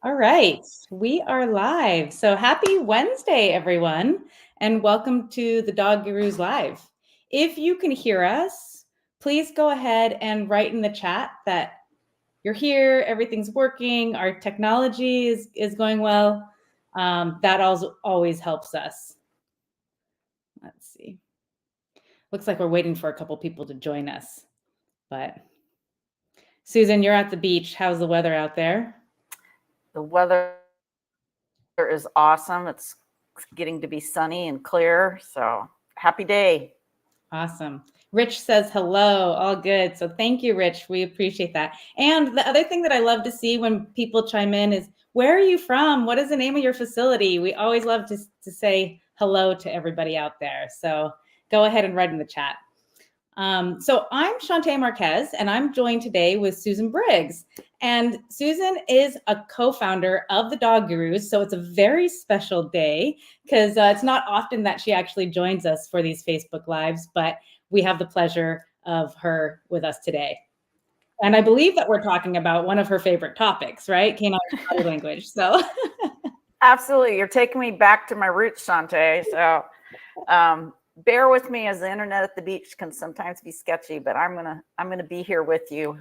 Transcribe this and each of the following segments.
All right, we are live. So happy Wednesday, everyone, and welcome to the Dog Gurus Live. If you can hear us, please go ahead and write in the chat that you're here, everything's working, our technology is going well. That also always helps us. Let's see. Looks like we're waiting for a couple people to join us, but Susan, you're at the beach. How's the weather out there? The weather is awesome. It's getting to be sunny and clear. So happy day. Awesome. Rich says hello, all good. So thank you, Rich. We appreciate that. And the other thing that I love to see when people chime in is, where are you from? What is the name of your facility? We always love to say hello to everybody out there. So go ahead and write in the chat. So I'm Shantae Marquez, and I'm joined today with Susan Briggs. And Susan is a co-founder of the Dog Gurus, so it's a very special day because it's not often that she actually joins us for these Facebook Lives, but we have the pleasure of her with us today. And I believe that we're talking about one of her favorite topics, right? Canine body language. So absolutely, you're taking me back to my roots, Shantae. So bear with me, as the internet at the beach can sometimes be sketchy, but I'm gonna be here with you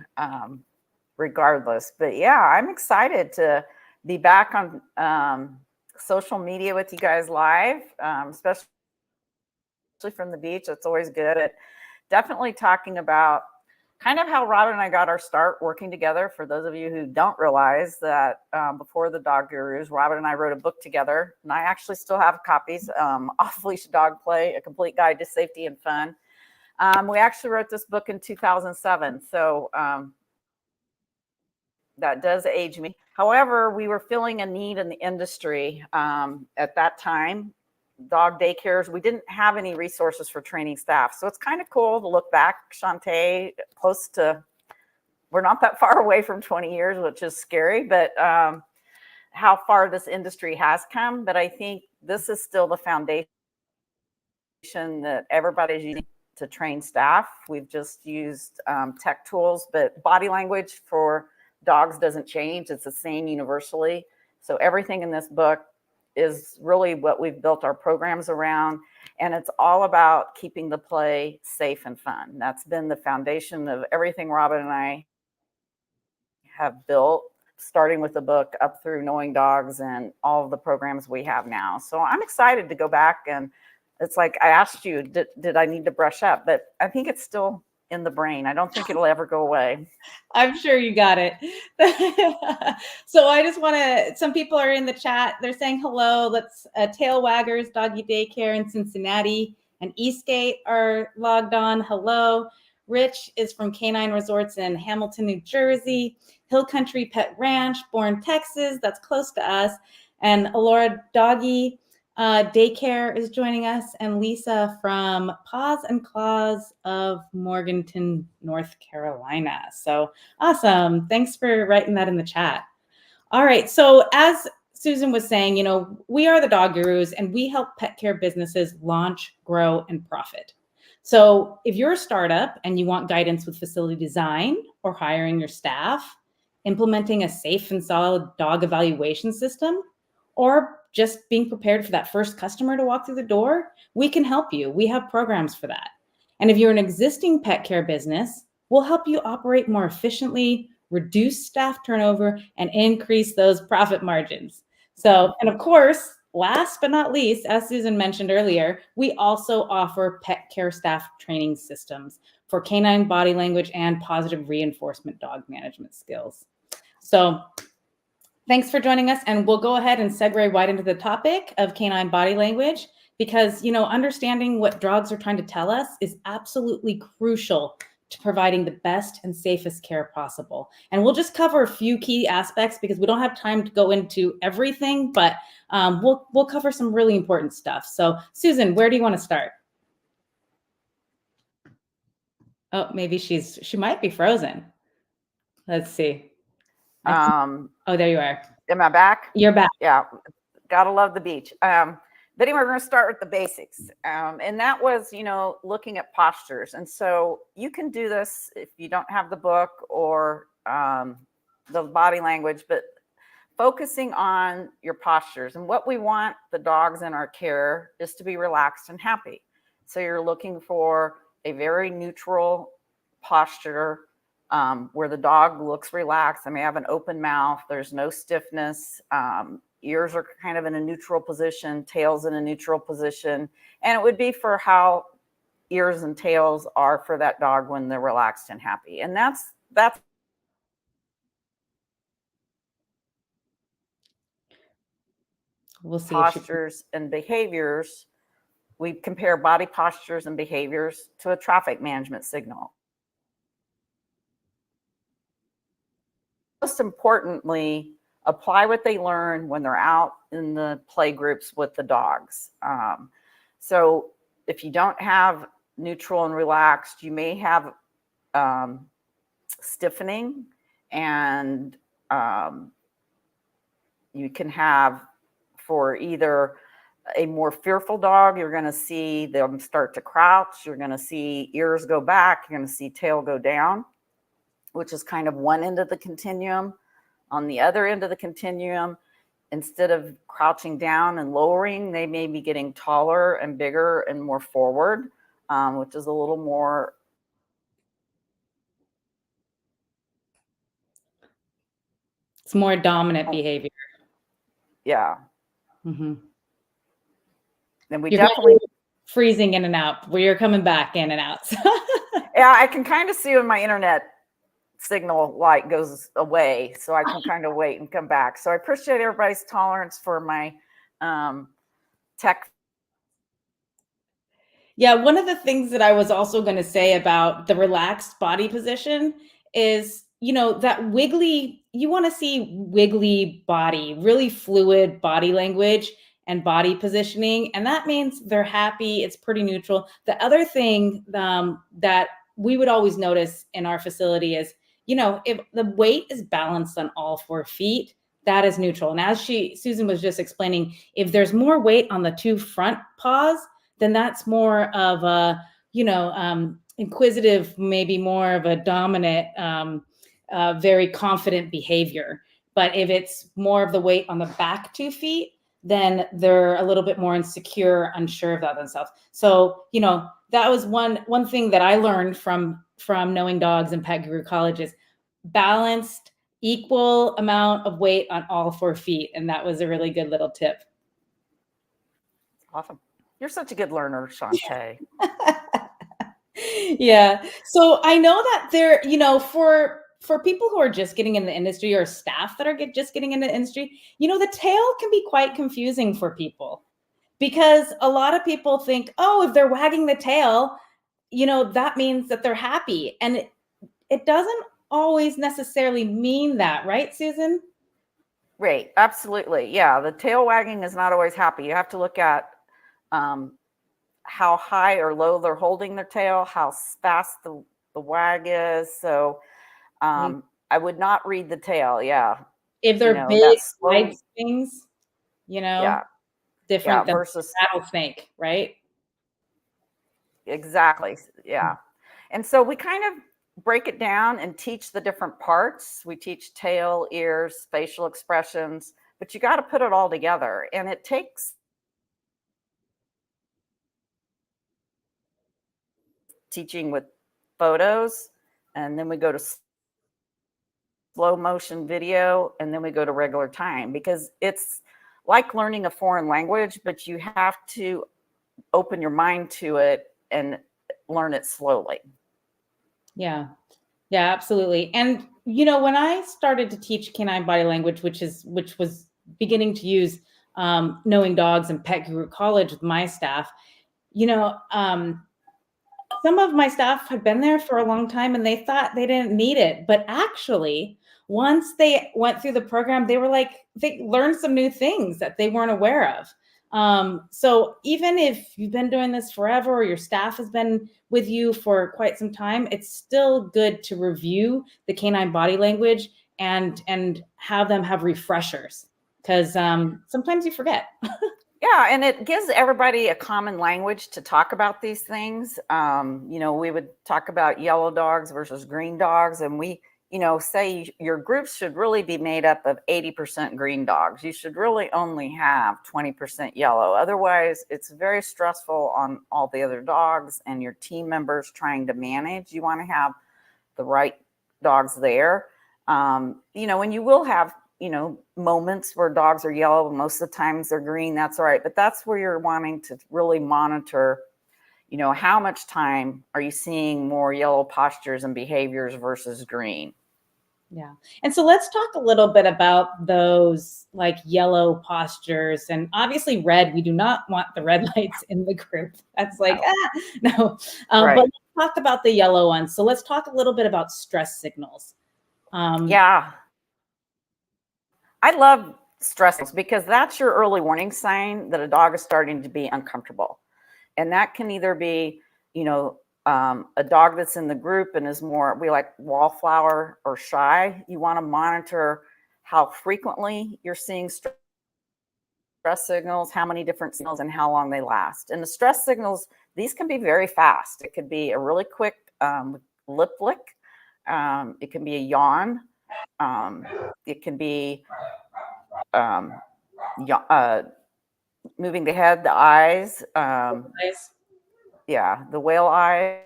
regardless. But yeah, I'm excited to be back on social media with you guys live, especially from the beach. It's always good at definitely talking about kind of how Robin and I got our start working together. For those of you who don't realize that, before the Dog Gurus, Robin and I wrote a book together, and I actually still have copies, Off-Leash Dog Play, A Complete Guide to Safety and Fun. We actually wrote this book in 2007, so that does age me. However, we were filling a need in the industry at that time. Dog daycares, we didn't have any resources for training staff. So it's kind of cool to look back, Shantae, close to, we're not that far away from 20 years, which is scary, but how far this industry has come. But I think this is still the foundation that everybody's using to train staff. We've just used tech tools, but body language for dogs doesn't change. It's the same universally. So everything in this book is really what we've built our programs around. And it's all about keeping the play safe and fun. That's been the foundation of everything Robin and I have built, starting with the book up through Knowing Dogs and all of the programs we have now. So I'm excited to go back, and it's like I asked you, did I need to brush up? But I think it's still in the brain. I don't think it'll ever go away. I'm sure you got it. So I just want to, some people are in the chat. They're saying hello. Let's Tail Waggers Doggy Daycare in Cincinnati and Eastgate are logged on. Hello. Rich is from Canine Resorts in Hamilton, New Jersey. Hill Country Pet Ranch, Bourne, Texas. That's close to us. And Alora Doggy Daycare is joining us, and Lisa from Paws and Claws of Morganton, North Carolina. So awesome. Thanks for writing that in the chat. All right. So as Susan was saying, you know, we are the Dog Gurus, and we help pet care businesses launch, grow, and profit. So if you're a startup and you want guidance with facility design or hiring your staff, implementing a safe and solid dog evaluation system, or just being prepared for that first customer to walk through the door, we can help you. We have programs for that. And if you're an existing pet care business, we'll help you operate more efficiently, reduce staff turnover, and increase those profit margins. So, and of course, last but not least, as Susan mentioned earlier, we also offer pet care staff training systems for canine body language and positive reinforcement dog management skills. So thanks for joining us, and we'll go ahead and segue right into the topic of canine body language, because, you know, understanding what dogs are trying to tell us is absolutely crucial to providing the best and safest care possible. And we'll just cover a few key aspects because we don't have time to go into everything, but we'll cover some really important stuff. So Susan, where do you want to start? Oh, maybe she might be frozen. Let's see. Oh, there you are. Am I back? You're back. Yeah, gotta love the beach. But anyway, we're going to start with the basics. And that was, you know, looking at postures. And so you can do this if you don't have the book or the body language, but focusing on your postures. And what we want the dogs in our care is to be relaxed and happy. So you're looking for a very neutral posture where the dog looks relaxed. They may have an open mouth. There's no stiffness. Ears are kind of in a neutral position, tails in a neutral position. And it would be for how ears and tails are for that dog when they're relaxed and happy. And that's We'll see if she. postures and behaviors. We compare body postures and behaviors to a traffic management signal. Most importantly, apply what they learn when they're out in the play groups with the dogs. So if you don't have neutral and relaxed, you may have stiffening, and you can have, for either a more fearful dog, you're going to see them start to crouch, you're going to see ears go back, you're going to see tail go down, which is kind of one end of the continuum. On the other end of the continuum, instead of crouching down and lowering, they may be getting taller and bigger and more forward, which is a little more. It's more dominant behavior. Yeah. Mm-hmm. And we definitely freezing in and out where you're coming back in and out. Yeah, I can kind of see when my internet signal light goes away, so I can kind of wait and come back. So I appreciate everybody's tolerance for my tech. Yeah, one of the things that I was also going to say about the relaxed body position is, that wiggly, you want to see wiggly body, really fluid body language and body positioning. And that means they're happy. It's pretty neutral. The other thing that we would always notice in our facility is, if the weight is balanced on all 4 feet, that is neutral. And as Susan was just explaining, if there's more weight on the 2 front paws, then that's more of a, inquisitive, maybe more of a dominant, very confident behavior. But if it's more of the weight on the back 2 feet, then they're a little bit more insecure, unsure about themselves. So, that was one thing that I learned from knowing dogs in Pet Guru College is balanced, equal amount of weight on all 4 feet. And that was a really good little tip. Awesome. You're such a good learner, Shantae. Yeah. So I know that there, for people who are just getting in the industry or staff that are just getting into the industry, the tail can be quite confusing for people because a lot of people think, oh, if they're wagging the tail, that means that they're happy. And it doesn't always necessarily mean that, right, Susan? Right. Absolutely. Yeah. The tail wagging is not always happy. You have to look at how high or low they're holding their tail, how fast the wag is. So I would not read the tail. Yeah. If they're big, wide things, yeah, different than versus rattlesnake, right? Exactly. Yeah. And so we kind of break it down and teach the different parts. We teach tail, ears, facial expressions, but you got to put it all together. And it takes teaching with photos, and then we go to slow motion video, and then we go to regular time, because it's like learning a foreign language, but you have to open your mind to it and learn it slowly. Yeah. Yeah, absolutely. And, when I started to teach canine body language, which was beginning to use knowing dogs and Pet Guru College with my staff, some of my staff had been there for a long time and they thought they didn't need it. But actually, once they went through the program, they learned some new things that they weren't aware of. So even if you've been doing this forever or your staff has been with you for quite some time, it's still good to review the canine body language and have them have refreshers, because sometimes you forget. Yeah, and it gives everybody a common language to talk about these things. We would talk about yellow dogs versus green dogs, and we say your groups should really be made up of 80% green dogs. You should really only have 20% yellow. Otherwise, it's very stressful on all the other dogs and your team members trying to manage. You want to have the right dogs there. And you will have, moments where dogs are yellow. Most of the times they're green. That's all right. But that's where you're wanting to really monitor, how much time are you seeing more yellow postures and behaviors versus green? Yeah. And so let's talk a little bit about those like yellow postures, and obviously red. We do not want the red lights in the group. That's like, no. Right. But let's talk about the yellow ones. So let's talk a little bit about stress signals. Yeah. I love stress signals because that's your early warning sign that a dog is starting to be uncomfortable. And that can either be, a dog that's in the group and is more, we like wallflower or shy. You want to monitor how frequently you're seeing stress signals, how many different signals, and how long they last. And the stress signals, these can be very fast. It could be a really quick lip lick. It can be a yawn. It can be moving the head, the eyes. Yeah, the whale eyes.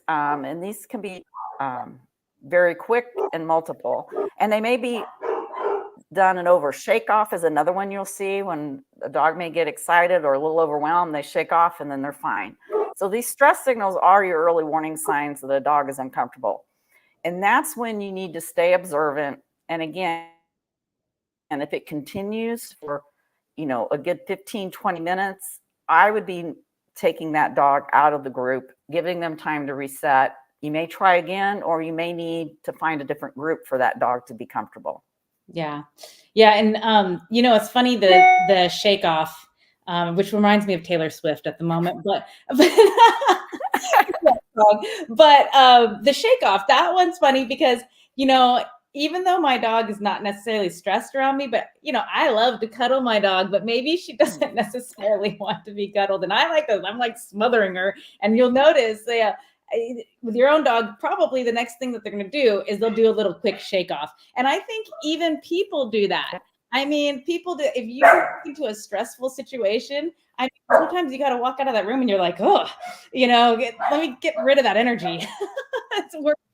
And these can be very quick and multiple. And they may be done and over. Shake off is another one you'll see when a dog may get excited or a little overwhelmed. They shake off and then they're fine. So these stress signals are your early warning signs that a dog is uncomfortable. And that's when you need to stay observant. And again, and if it continues for, a good 15, 20 minutes, I would be taking that dog out of the group, giving them time to reset. You may try again, or you may need to find a different group for that dog to be comfortable. Yeah. Yeah. And, it's funny, the shake off, which reminds me of Taylor Swift at the moment, but the shake off, that one's funny because, even though my dog is not necessarily stressed around me, but, I love to cuddle my dog, but maybe she doesn't necessarily want to be cuddled. And I like those. I'm like smothering her. And you'll notice with your own dog, probably the next thing that they're going to do is they'll do a little quick shake off. And I think even people do that. I mean, people do. If you get into a stressful situation, sometimes you got to walk out of that room and you're like, oh, let me get rid of that energy.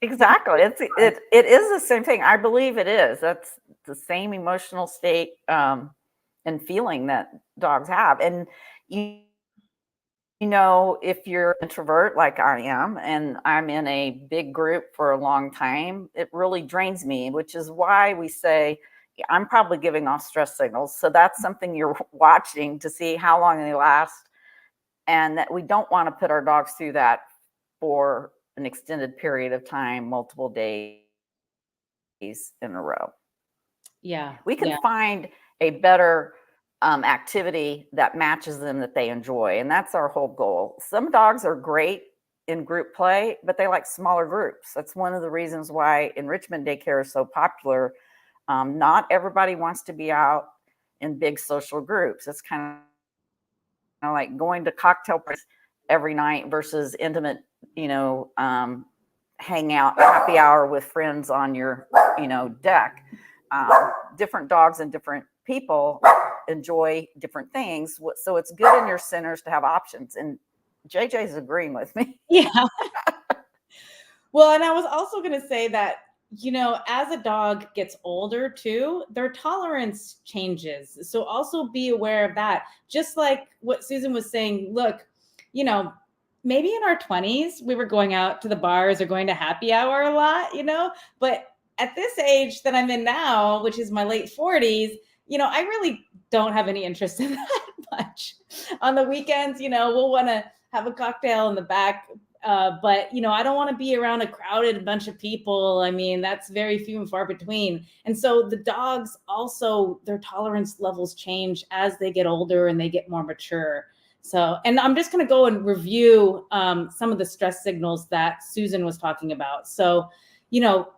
Exactly. It is the same thing. I believe it is. That's the same emotional state and feeling that dogs have. And if you're an introvert like I am, and I'm in a big group for a long time, it really drains me, which is why we say I'm probably giving off stress signals. So that's something you're watching to see how long they last, and that we don't want to put our dogs through that for an extended period of time, multiple days in a row. Yeah. We can find a better activity that matches them that they enjoy. And that's our whole goal. Some dogs are great in group play, but they like smaller groups. That's one of the reasons why enrichment daycare is so popular. Not everybody wants to be out in big social groups. It's kind of like going to cocktail parties every night versus intimate, hang out, happy hour with friends on your, deck. Different dogs and different people enjoy different things. So it's good in your centers to have options. And JJ's agreeing with me. Yeah. Well, and I was also going to say that, as a dog gets older too, their tolerance changes. So also be aware of that. Just like what Susan was saying, look, maybe in our 20s, we were going out to the bars or going to happy hour a lot, but at this age that I'm in now, which is my late 40s, I really don't have any interest in that much. On the weekends, we'll want to have a cocktail in the back. But, I don't want to be around a crowded bunch of people. I mean, that's very few and far between. And so the dogs also, their tolerance levels change as they get older and they get more mature. So, and I'm just going to go and review some of the stress signals that Susan was talking about. So,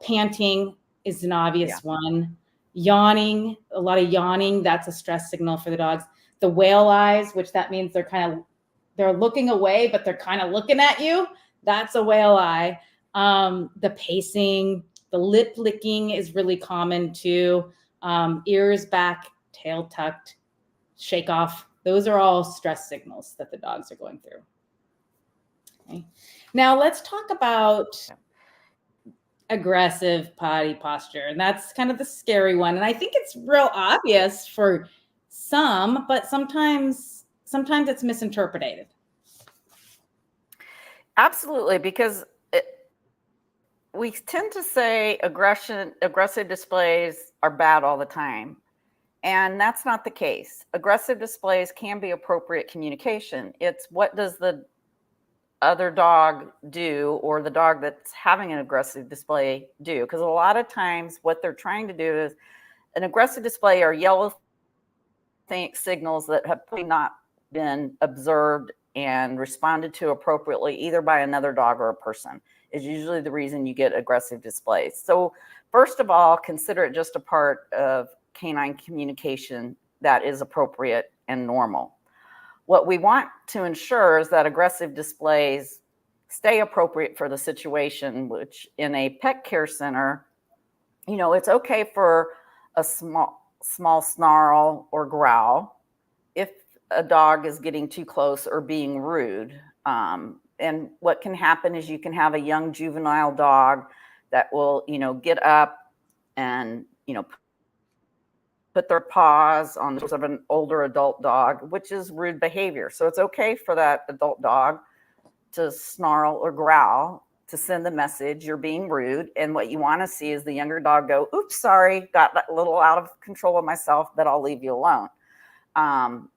panting is an obvious one. Yawning, a lot of yawning, that's a stress signal for the dogs. The whale eyes, which that means they're looking away, but they're kind of looking at you. That's a whale eye. The pacing, the lip licking is really common too. Ears back, tail tucked, shake off. Those are all stress signals that the dogs are going through. Okay. Now let's talk about aggressive potty posture. And that's kind of the scary one. And I think it's real obvious for some, but sometimes it's misinterpreted. Absolutely, because we tend to say aggressive displays are bad all the time. And that's not the case. Aggressive displays can be appropriate communication. It's what does the other dog do, or the dog that's having an aggressive display do? Because a lot of times what they're trying to do is an aggressive display are yellow signals that have probably not been observed and responded to appropriately either by another dog or a person is usually the reason you get aggressive displays. So first of all, consider it just a part of canine communication that is appropriate and normal. What we want to ensure is that aggressive displays stay appropriate for the situation, which in a pet care center, it's okay for a small snarl or growl if a dog is getting too close or being rude. And what can happen is you can have a young juvenile dog that will, get up and, put their paws on those of an older adult dog, which is rude behavior. So it's okay for that adult dog to snarl or growl to send the message you're being rude. And what you want to see is the younger dog go, oops, sorry, got a little out of control of myself, but I'll leave you alone.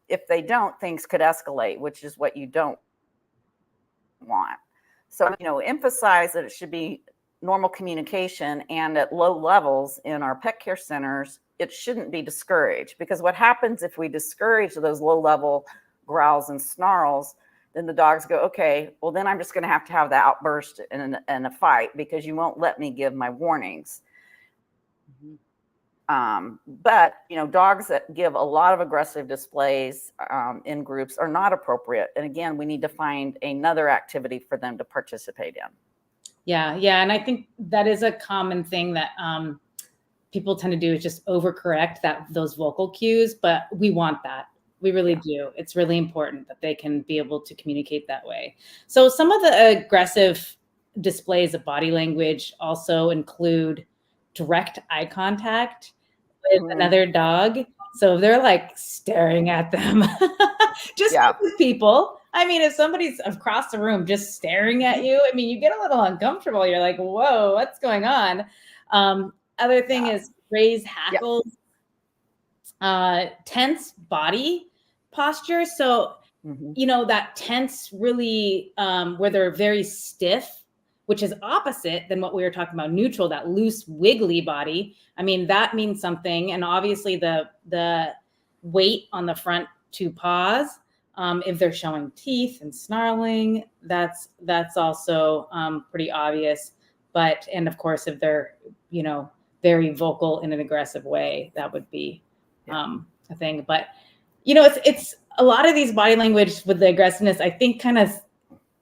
If they don't, things could escalate, which is what you don't want. So, emphasize that it should be normal communication, and at low levels in our pet care centers, it shouldn't be discouraged, because what happens if we discourage those low level growls and snarls, then the dogs go, okay, well, then I'm just going to have the outburst and a fight because you won't let me give my warnings. But, dogs that give a lot of aggressive displays in groups are not appropriate. And again, we need to find another activity for them to participate in. Yeah. And I think that is a common thing that people tend to do, is just overcorrect those vocal cues, but we want that. We really do. It's really important that they can be able to communicate that way. So some of the aggressive displays of body language also include direct eye contact with another dog. So if they're like staring at them, just like with people. I mean, if somebody's across the room just staring at you, I mean, you get a little uncomfortable. You're like, whoa, what's going on? Other thing is raised hackles, tense body posture. So, that tense really, where they're very stiff, which is opposite than what we were talking about, neutral, that loose, wiggly body. I mean, that means something. And obviously the weight on the front two paws, if they're showing teeth and snarling, that's also pretty obvious. And of course, if they're, very vocal in an aggressive way, that would be a thing. But, it's a lot of these body language with the aggressiveness, I think kind of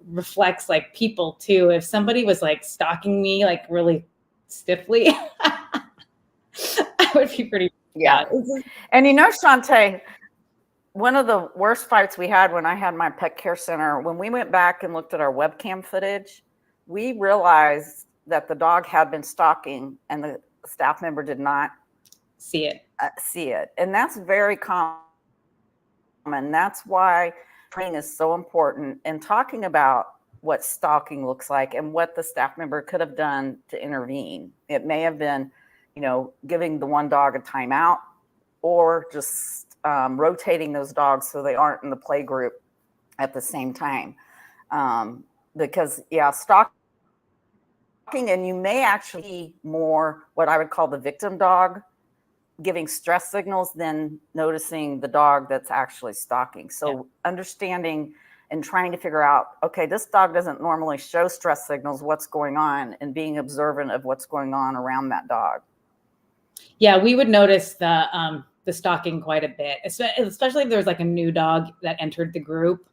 reflects like people too. If somebody was like stalking me, like really stiffly, I would be pretty bad. And Shantae, one of the worst fights we had when I had my pet care center, when we went back and looked at our webcam footage, we realized that the dog had been stalking and the staff member did not see it. And that's very common. That's why training is so important, and talking about what stalking looks like and what the staff member could have done to intervene. It may have been, giving the one dog a timeout, or just rotating those dogs so they aren't in the play group at the same time. Because stalking, and you may actually be more what I would call the victim dog, giving stress signals than noticing the dog that's actually stalking. So understanding and trying to figure out, okay, this dog doesn't normally show stress signals, what's going on, and being observant of what's going on around that dog. Yeah, we would notice the stalking quite a bit, especially if there was like a new dog that entered the group.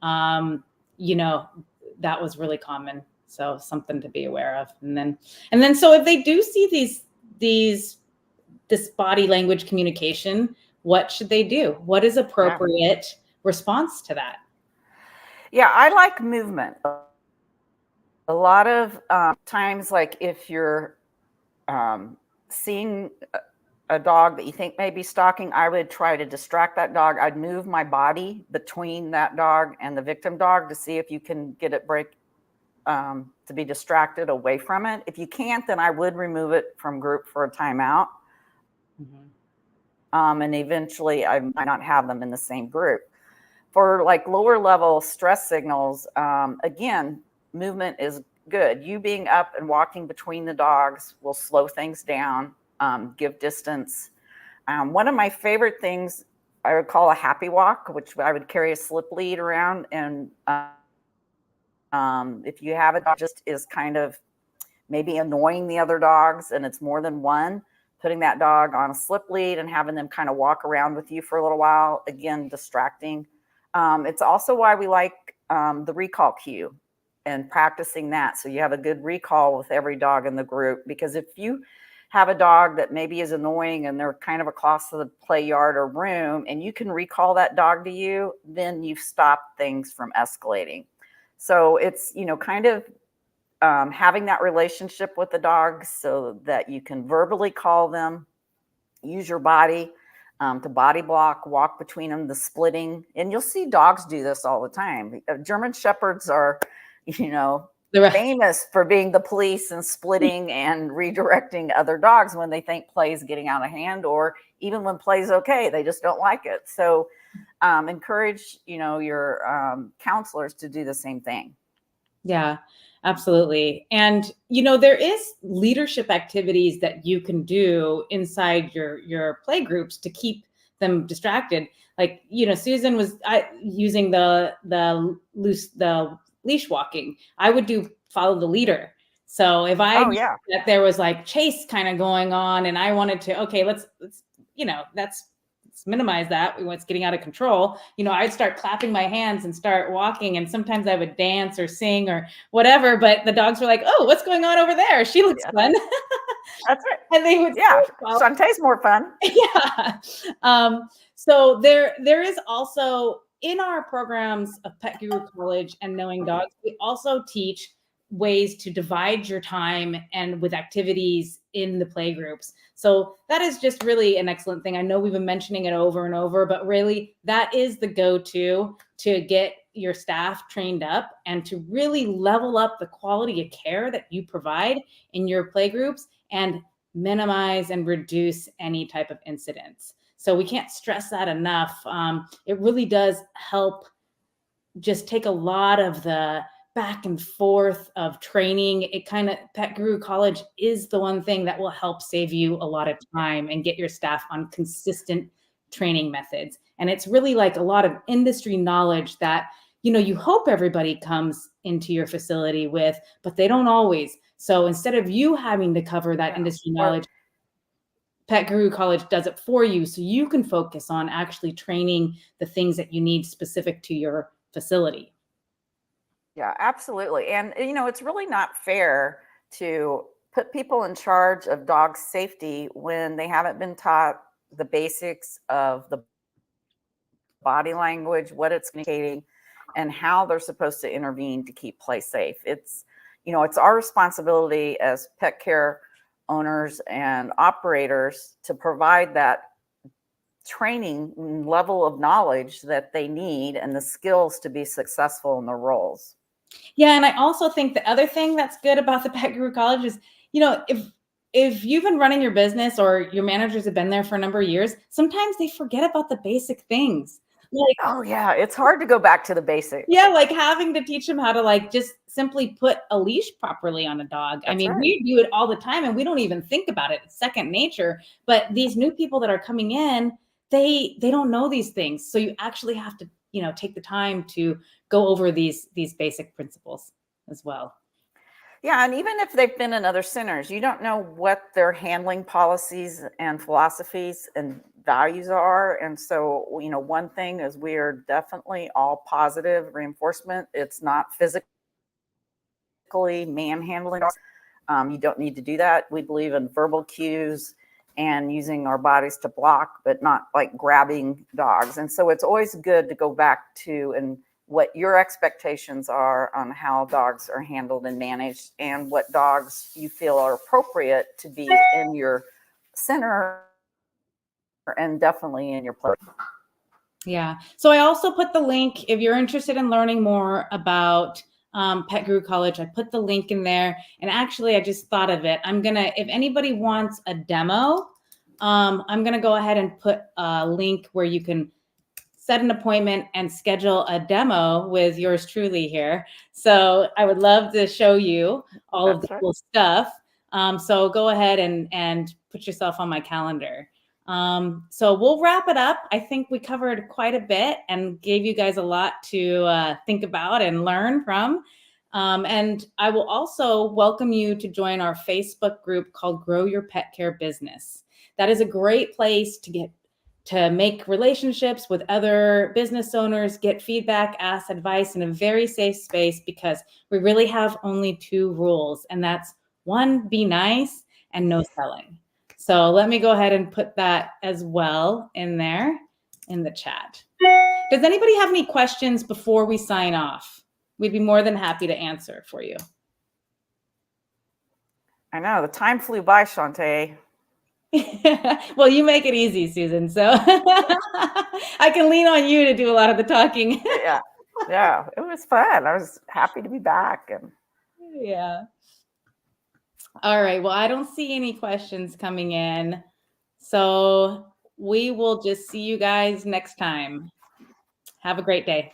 That was really common. So something to be aware of. And then so if they do see this body language communication, what should they do? What is appropriate response to that? Yeah, I like movement. A lot of times, like if you're seeing a dog that you think may be stalking, I would try to distract that dog. I'd move my body between that dog and the victim dog to see if you can get it to be distracted away from it. If you can't, then I would remove it from group for a timeout. And eventually I might not have them in the same group. For like lower level stress signals, again, movement is good. You being up and walking between the dogs will slow things down, give distance. One of my favorite things I would call a happy walk, which I would carry a slip lead around. And if you have a dog just is kind of maybe annoying the other dogs and it's more than one, putting that dog on a slip lead and having them kind of walk around with you for a little while, again, distracting. It's also why we like the recall cue and practicing that. So you have a good recall with every dog in the group, because if you have a dog that maybe is annoying and they're kind of across the play yard or room and you can recall that dog to you, then you've stopped things from escalating. So it's, kind of having that relationship with the dog so that you can verbally call them, use your body to body block, walk between them, the splitting. And you'll see dogs do this all the time. German Shepherds are, famous for being the police and splitting and redirecting other dogs when they think play is getting out of hand, or even when play is okay, they just don't like it. So encourage, your counselors to do the same thing. Yeah, absolutely. And there is leadership activities that you can do inside your play groups to keep them distracted. Like, Susan was using the leash walking. I would do follow the leader. So if I knew that there was like chase kind of going on and I wanted to, okay, let's minimize that when it's getting out of control, I'd start clapping my hands and start walking. And sometimes I would dance or sing or whatever, but the dogs were like, oh, what's going on over there? She looks fun. That's right. And they would, Shantae's more fun. Yeah. So there is also in our programs of Pet Guru College and Knowing Dogs, we also teach ways to divide your time and with activities in the play groups. So that is just really an excellent thing. I know we've been mentioning it over and over, but really that is the go-to to get your staff trained up and to really level up the quality of care that you provide in your play groups and minimize and reduce any type of incidents. So we can't stress that enough. It really does help just take a lot of the back and forth of training. Pet Guru College is the one thing that will help save you a lot of time and get your staff on consistent training methods. And it's really like a lot of industry knowledge that, you hope everybody comes into your facility with, but they don't always. So instead of you having to cover that industry knowledge, Pet Guru College does it for you so you can focus on actually training the things that you need specific to your facility. Yeah, absolutely. And, it's really not fair to put people in charge of dog safety when they haven't been taught the basics of the body language, what it's communicating, and how they're supposed to intervene to keep play safe. It's our responsibility as pet care owners and operators to provide that training level of knowledge that they need and the skills to be successful in their roles. Yeah, and I also think the other thing that's good about the Pet Guru College is, if you've been running your business or your managers have been there for a number of years, sometimes they forget about the basic things. Like, oh yeah, it's hard to go back to the basics. Yeah, like having to teach them how to just simply put a leash properly on a dog. That's right. We do it all the time and we don't even think about it. It's second nature. But these new people that are coming in, they don't know these things. So you actually have to, take the time to go over these basic principles as well. Yeah, and even if they've been in other centers, you don't know what their handling policies and philosophies and values are. And so, one thing is we are definitely all positive reinforcement. It's not physically manhandling dogs. You don't need to do that. We believe in verbal cues and using our bodies to block, but not like grabbing dogs. And so it's always good to go back to and what your expectations are on how dogs are handled and managed, and what dogs you feel are appropriate to be in your center and definitely in your play. Yeah. So I also put the link, if you're interested in learning more about Pet Guru College, I put the link in there. And actually, I just thought of it. If anybody wants a demo, I'm going to go ahead and put a link where you can set an appointment and schedule a demo with yours truly here. So I would love to show you all of the cool stuff. So go ahead and put yourself on my calendar. So we'll wrap it up. I think we covered quite a bit and gave you guys a lot to think about and learn from. And I will also welcome you to join our Facebook group called Grow Your Pet Care Business. That is a great place to make relationships with other business owners, get feedback, ask advice in a very safe space, because we really have only 2 rules, and that's 1, be nice, and no selling. So let me go ahead and put that as well in there in the chat. Does anybody have any questions before we sign off? We'd be more than happy to answer for you. I know, the time flew by, Shantae. Well, you make it easy, Susan. So I can lean on you to do a lot of the talking. Yeah, it was fun. I was happy to be back. Yeah. All right. Well, I don't see any questions coming in. So we will just see you guys next time. Have a great day.